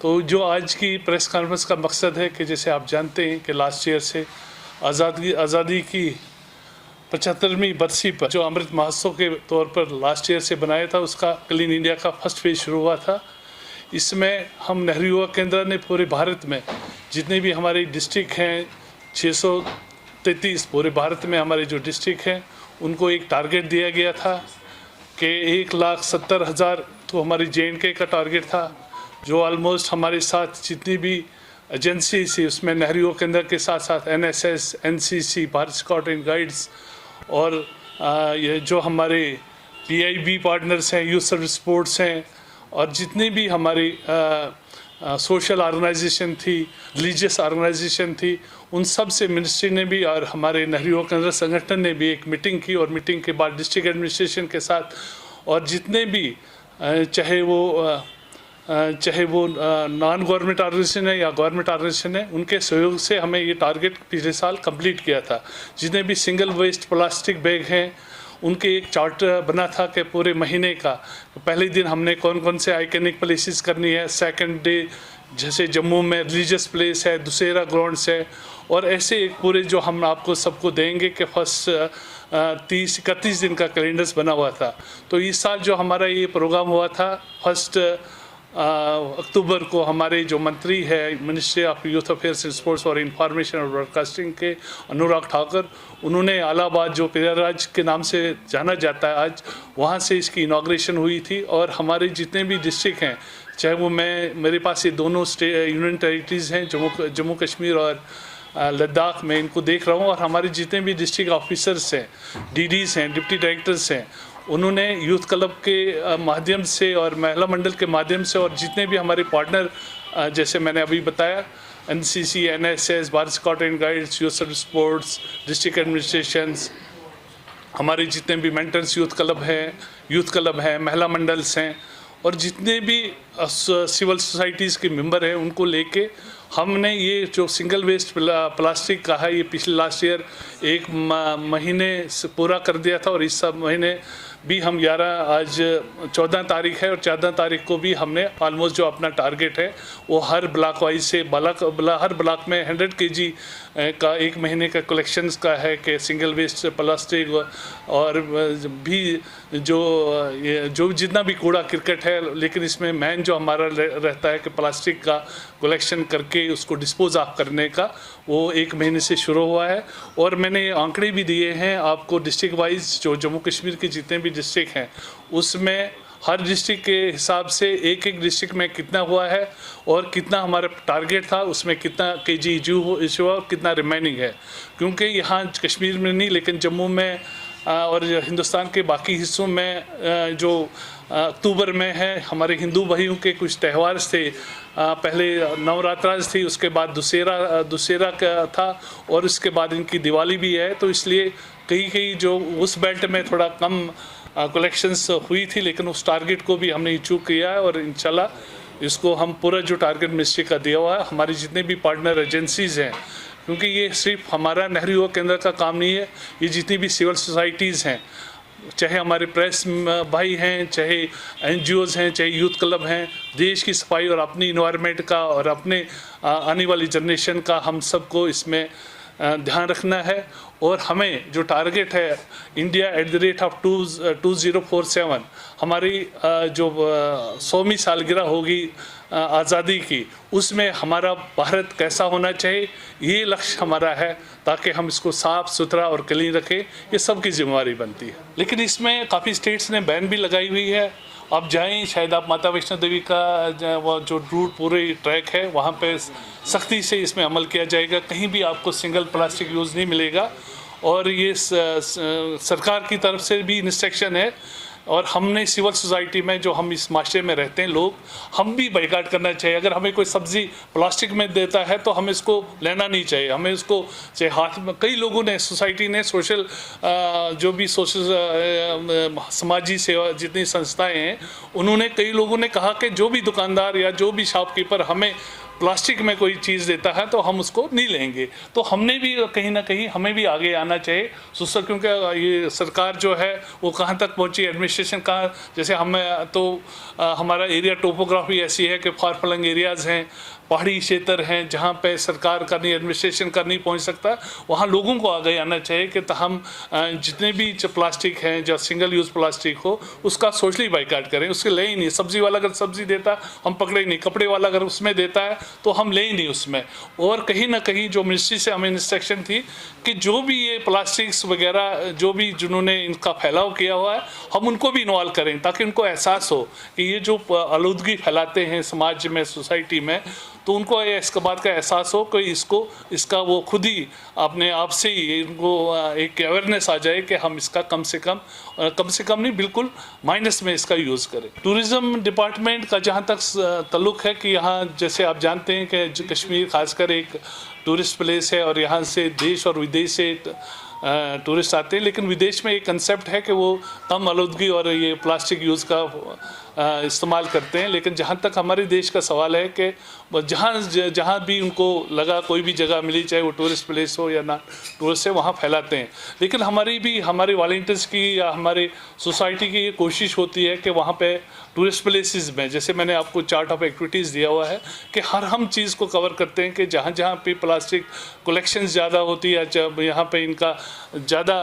तो जो आज की प्रेस कॉन्फ्रेंस का मकसद है कि जैसे आप जानते हैं कि लास्ट ईयर से आज़ादी की 75वीं बरसी पर जो अमृत महोत्सव के तौर पर लास्ट ईयर से बनाया था, उसका क्लीन इंडिया का फर्स्ट फेज शुरू हुआ था। इसमें हम नेहरू युवा केंद्र ने पूरे भारत में जितने भी हमारे डिस्ट्रिक्ट हैं, 633 पूरे भारत में हमारे जो डिस्ट्रिक्ट हैं, उनको एक टारगेट दिया गया था कि 1,70,000 तो हमारी JNK का टारगेट था। जो ऑलमोस्ट हमारे साथ जितनी भी एजेंसी थी उसमें नेहरू युवा केंद्र के साथ साथ NSS, NCC, Bharat scout and guides और ये जो हमारे PIB पार्टनर्स हैं, यूथ सर्विस स्पोर्ट्स हैं और जितनी भी हमारी सोशल ऑर्गेनाइजेशन थी, रिलीजियस ऑर्गेनाइजेशन थी, उन सब से मिनिस्ट्री ने भी और हमारे नेहरू युवा केंद्र संगठन ने भी एक मीटिंग की और मीटिंग के बाद डिस्ट्रिक्ट एडमिनिस्ट्रेशन के साथ और जितने भी चाहे वो नॉन गवर्नमेंट ऑर्गेनाइजेशन है या गवर्नमेंट ऑर्गेनाइजेशन है, उनके सहयोग से हमें ये टारगेट पिछले साल कंप्लीट किया था। जितने भी सिंगल वेस्ट प्लास्टिक बैग हैं उनके एक चार्ट बना था कि पूरे महीने का पहले दिन हमने कौन कौन से आइकनिक प्लेसेस करनी है, सेकंड डे जैसे जम्मू में रिलीजियस प्लेस है, दुसेरा ग्राउंड्स है और ऐसे एक पूरे जो हम आपको सबको देंगे कि फर्स्ट 30-31 दिन का कैलेंडर्स बना हुआ था। तो इस साल जो हमारा ये प्रोग्राम हुआ था, फर्स्ट अक्टूबर को हमारे जो मंत्री है ministry of youth affairs and sports और इंफॉर्मेशन और ब्रॉडकास्टिंग के अनुराग ठाकुर, उन्होंने इलाहाबाद जो प्रयागराज के नाम से जाना जाता है आज, वहाँ से इसकी इनॉग्रेशन हुई थी। और हमारे जितने भी डिस्ट्रिक्ट हैं, चाहे वो मेरे पास ये दोनों यूनियन टेरिटरीज़ हैं, जम्मू कश्मीर और लद्दाख में, इनको देख रहा हूँ और हमारे जितने भी डिस्ट्रिक्ट ऑफिसर्स हैं, DDs हैं, डिप्टी डायरेक्टर्स हैं, उन्होंने यूथ क्लब के माध्यम से और महिला मंडल के माध्यम से और जितने भी हमारे पार्टनर जैसे मैंने अभी बताया NCC, NSS, Bharat scout and guides, youth service sports, district administrations, हमारे जितने भी मेंटर्स यूथ क्लब हैं, महिला मंडल्स हैं और जितने भी सिविल सोसाइटीज़ के मेंबर हैं, उनको लेके हमने ये जो सिंगल वेस्ट प्लास्टिक का है, ये पिछले लास्ट ईयर 1 महीने से पूरा कर दिया था और इस सब महीने भी हम 14 तारीख है और 14 तारीख को भी हमने ऑलमोस्ट जो अपना टारगेट है वो हर ब्लॉक वाइज से हर ब्लॉक में 100 kg का 1 महीने का कलेक्शंस का है कि सिंगल वेस्ट प्लास्टिक और भी जो जितना भी कूड़ा क्रिकेट है, लेकिन इसमें मेन जो हमारा रहता है कि प्लास्टिक का कलेक्शन करके उसको डिस्पोज ऑफ करने का, वो 1 महीने से शुरू हुआ है। और मैंने आंकड़े भी दिए हैं आपको डिस्ट्रिक्ट वाइज, जो जम्मू कश्मीर के जितने भी डिस्ट्रिक्ट हैं उसमें हर डिस्ट्रिक्ट के हिसाब से एक डिस्ट्रिक्ट में कितना हुआ है और कितना हमारा टारगेट था, उसमें कितना kg इशू हुआ और कितना रिमेनिंग है। क्योंकि यहाँ कश्मीर में नहीं लेकिन जम्मू में और हिंदुस्तान के बाकी हिस्सों में जो अक्टूबर में है, हमारे हिंदू भाइयों के कुछ त्यौहार थे, पहले नवरात्राज थी, उसके बाद दुसेरा का था और उसके बाद इनकी दिवाली भी है। तो इसलिए कहीं जो उस बेल्ट में थोड़ा कम कलेक्शंस हुई थी, लेकिन उस टारगेट को भी हमने अचीव किया है और इंशाल्लाह इसको हम पूरा जो टारगेट मिनिस्ट्री का दिया हुआ है, हमारी जितने भी पार्टनर एजेंसीज़ हैं, क्योंकि ये सिर्फ हमारा नेहरू युवा केंद्र का काम नहीं है, ये जितनी भी सिविल सोसाइटीज़ हैं, चाहे हमारे प्रेस भाई हैं, चाहे NGOs हैं, चाहे यूथ क्लब हैं, देश की सफाई और अपनी इन्वायरमेंट का और अपने आने वाली जनरेशन का हम सबको इसमें ध्यान रखना है। और हमें जो टारगेट है इंडिया @2047, हमारी जो 100वीं सालगिरह होगी आज़ादी की, उसमें हमारा भारत कैसा होना चाहिए, ये लक्ष्य हमारा है, ताकि हम इसको साफ़ सुथरा और क्लीन रखें। ये सबकी जिम्मेवारी बनती है। लेकिन इसमें काफ़ी स्टेट्स ने बैन भी लगाई हुई है। आप जाएं, शायद आप माता वैष्णो देवी का वो जो रूट पूरे ट्रैक है वहाँ पे सख्ती से इसमें अमल किया जाएगा। कहीं भी आपको सिंगल प्लास्टिक यूज़ नहीं मिलेगा और ये सरकार की तरफ से भी इंस्ट्रक्शन है। और हमने सिविल सोसाइटी में जो हम इस माशरे में रहते हैं लोग, हम भी बाइकाट करना चाहिए। अगर हमें कोई सब्ज़ी प्लास्टिक में देता है तो हमें इसको लेना नहीं चाहिए, हमें इसको चाहे हाथ में। कई लोगों ने सोसाइटी ने सोशल जो भी सोशल समाजी सेवा जितनी संस्थाएं हैं, उन्होंने कई लोगों ने कहा कि जो भी दुकानदार या जो भी शॉपकीपर हमें प्लास्टिक में कोई चीज़ देता है तो हम उसको नहीं लेंगे। तो हमने भी कहीं ना कहीं हमें भी आगे आना चाहिए सोशल, क्योंकि ये सरकार जो है वो कहाँ तक पहुँची, एडमिनिस्ट्रेशन कहाँ, जैसे हमें तो हमारा एरिया टोपोग्राफी ऐसी है कि फार फ्लंग एरियाज़ हैं, पहाड़ी क्षेत्र हैं, जहाँ पे सरकार का नहीं, एडमिनिस्ट्रेशन का नहीं पहुँच सकता, वहाँ लोगों को आगे आना चाहिए कि हम जितने भी प्लास्टिक हैं जो सिंगल यूज़ प्लास्टिक हो उसका सोशली बाइकाट करें, उसके ले ही नहीं। सब्जी वाला अगर सब्जी देता हम पकड़े ही नहीं, कपड़े वाला अगर उसमें देता है तो हम ले ही नहीं उसमें। और कहीं ना कहीं जो मिनिस्ट्री से हमें इंस्ट्रक्शन थी कि जो भी ये प्लास्टिक्स वगैरह जो भी जिन्होंने इनका फैलाव किया हुआ है हम उनको भी इन्वॉल्व करें, ताकि उनको एहसास हो कि ये जो आलूदगी फैलाते हैं समाज में, सोसाइटी में, तो उनको इस बात का एहसास हो कि इसका वो खुद ही अपने आप से ही इनको एक अवेयरनेस आ जाए कि हम इसका कम से कम नहीं, बिल्कुल माइनस में इसका यूज़ करें। टूरिज़्म डिपार्टमेंट का जहाँ तक ताल्लुक़ है कि यहाँ जैसे आप जानते हैं कि कश्मीर खासकर एक टूरिस्ट प्लेस है और यहाँ से देश और विदेश से टूरिस्ट आते हैं, लेकिन विदेश में एक कंसेप्ट है कि वो कम आलूदगी और ये प्लास्टिक यूज़ का इस्तेमाल करते हैं। लेकिन जहाँ तक हमारे देश का सवाल है कि जहाँ भी उनको लगा, कोई भी जगह मिली, चाहे वो टूरिस्ट प्लेस हो या ना टूरिस्ट है, वहाँ फैलाते हैं। लेकिन हमारे वॉलंटियर्स की या हमारे सोसाइटी की ये कोशिश होती है कि वहाँ पे टूरिस्ट प्लेसेस में, जैसे मैंने आपको चार्ट ऑफ एक्टिविटीज़ दिया हुआ है कि हर हम चीज़ को कवर करते हैं कि जहाँ जहाँ पे प्लास्टिक कलेक्शन ज़्यादा होती है, जब यहाँ पे इनका ज़्यादा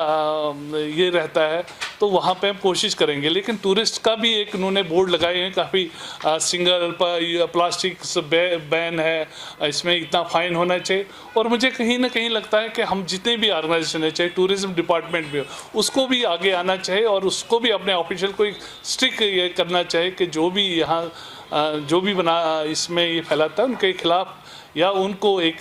ये रहता है तो वहाँ पे हम कोशिश करेंगे। लेकिन टूरिस्ट का भी एक उन्होंने बोर्ड लगाए हैं, काफ़ी सिंगल प्लास्टिक बैन है, इसमें इतना फाइन होना चाहिए। और मुझे कहीं ना कहीं लगता है कि हम जितने भी ऑर्गेनाइजेशन है, चाहे टूरिज्म डिपार्टमेंट भी हो, उसको भी आगे आना चाहिए और उसको भी अपने ऑफिशियल को एक स्ट्रिक्ट ये करना चाहिए कि जो भी यहाँ जो भी इसमें ये फैलाता है उनके खिलाफ, या उनको एक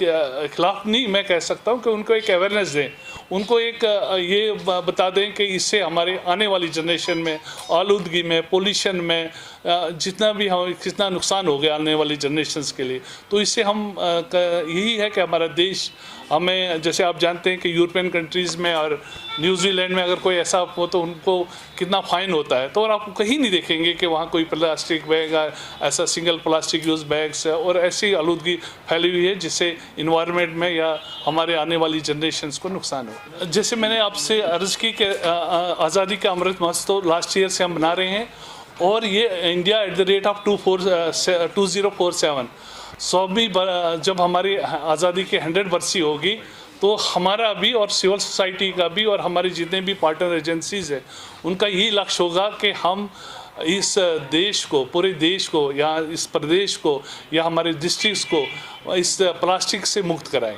खिलाफ नहीं मैं कह सकता हूँ कि उनको एक अवेयरनेस दें, उनको एक ये बता दें कि इससे हमारे आने वाली जनरेशन में आलूदगी में, पोल्यूशन में जितना भी हम कितना नुकसान हो गया आने वाली जनरेशन्स के लिए। तो इससे हम यही है कि हमारा देश हमें, जैसे आप जानते हैं कि यूरोपियन कंट्रीज़ में और न्यूजीलैंड में अगर कोई ऐसा हो तो उनको कितना फ़ाइन होता है, तो और आप कहीं नहीं देखेंगे कि वहाँ कोई प्लास्टिक बैग, ऐसा सिंगल प्लास्टिक यूज़ बैग्स और ऐसी आलूदगी फैली हुई है जिससे इन्वायरमेंट में या हमारे आने वाली जनरेशन्स को नुकसान हो। जैसे मैंने आपसे अर्ज़ की कि आज़ादी का अमृत महोत्सव लास्ट ईयर से हम बना रहे हैं और ये India at the rate of 2047 100वीं जब हमारी आज़ादी की 100 बरसी होगी तो हमारा भी और सिविल सोसाइटी का भी और हमारे जितने भी पार्टनर एजेंसीज़ हैं उनका यही लक्ष्य होगा कि हम इस देश को, पूरे देश को या इस प्रदेश को या हमारे डिस्ट्रिक्ट्स को इस प्लास्टिक से मुक्त कराएं।